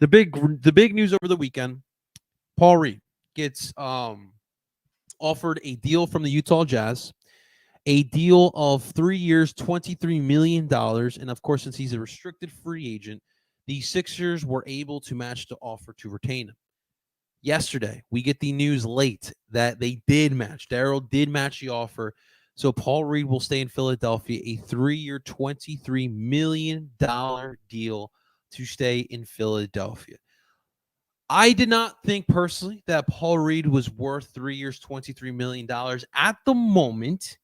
The big news over the weekend, Paul Reed gets offered a deal from the Utah Jazz, a deal of 3 years, $23 million. And of course, since he's a restricted free agent, the Sixers were able to match the offer to retain him. Yesterday, we get the news late that they did match. Daryl did match the offer. So Paul Reed will stay in Philadelphia, a 3-year, $23 million deal to stay in Philadelphia. I did not think personally that Paul Reed was worth 3 years, $23 million at the moment.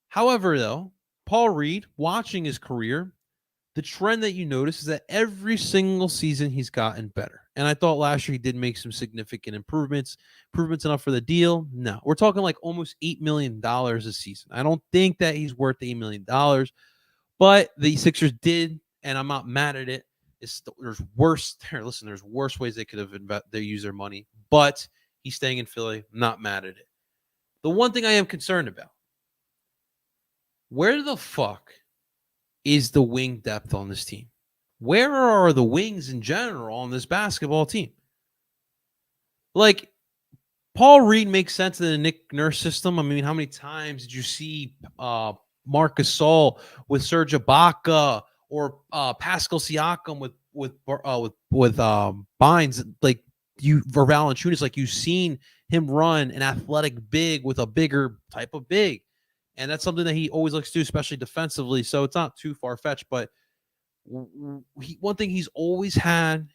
However, though, Paul Reed, watching his career, the trend that you notice is that every single season he's gotten better. And I thought last year he did make some significant improvements. Improvements enough for the deal? No. We're talking like almost $8 million a season. I don't think that he's worth $8 million, but the Sixers did, and I'm not mad at it. There's worse ways they could have they used their money, but he's staying in Philly. I'm not mad at it. The one thing I am concerned about, where the fuck is the wing depth on this team? Where are the wings in general on this basketball team? Like, Paul Reed makes sense in the Nick Nurse system. I mean, how many times did you see Marc Gasol with Serge Ibaka or Pascal Siakam with Bynes? Like, or Valanciunas, like, you've seen him run an athletic big with a bigger type of big. And that's something that he always likes to do, especially defensively. So it's not too far-fetched. But one thing he's always had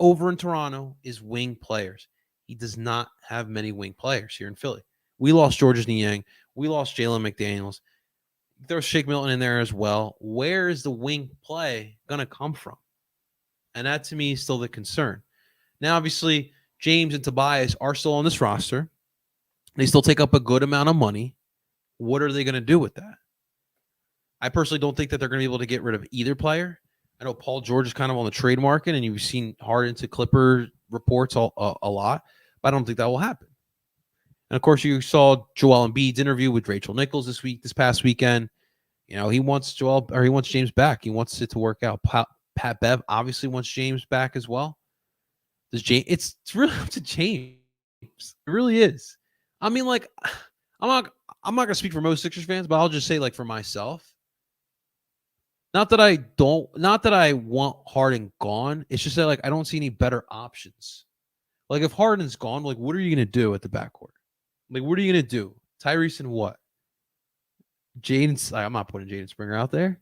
over in Toronto is wing players. He does not have many wing players here in Philly. We lost Georges Niang. We lost Jalen McDaniels. There's Shake Milton in there as well. Where is the wing play going to come from? And that, to me, is still the concern. Now, obviously, James and Tobias are still on this roster. They still take up a good amount of money. What are they going to do with that? I personally don't think that they're going to be able to get rid of either player. I know Paul George is kind of on the trade market, and you've seen Harden to Clipper reports a lot, but I don't think that will happen. And, of course, you saw Joel Embiid's interview with Rachel Nichols this past weekend. You know, he wants James back. He wants it to work out. Pat Bev obviously wants James back as well. It's really up to James. It really is. I mean, like, I'm not going to speak for most Sixers fans, but I'll just say, like, for myself, not that I want Harden gone. It's just that, like, I don't see any better options. Like, if Harden's gone, like, what are you going to do at the backcourt? Like, what are you going to do? Tyrese and what? I'm not putting Jaden Springer out there.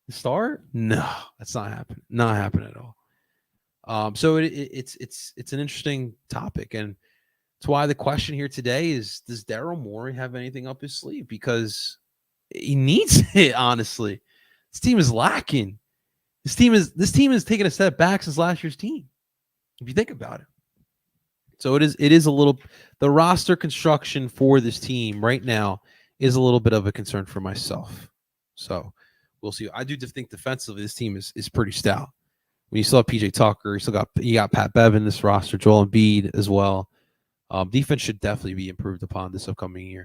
The start? No, that's not happening. Not happening at all. So it's an interesting topic, and that's why the question here today is: does Daryl Morey have anything up his sleeve? Because he needs it. Honestly, this team is lacking. This team is taking a step back since last year's team, if you think about it. So it is a little. The roster construction for this team right now is a little bit of a concern for myself. So we'll see. I do think defensively this team is pretty stout. When you still have PJ Tucker, you got Pat Bev in this roster, Joel Embiid as well. Defense should definitely be improved upon this upcoming year.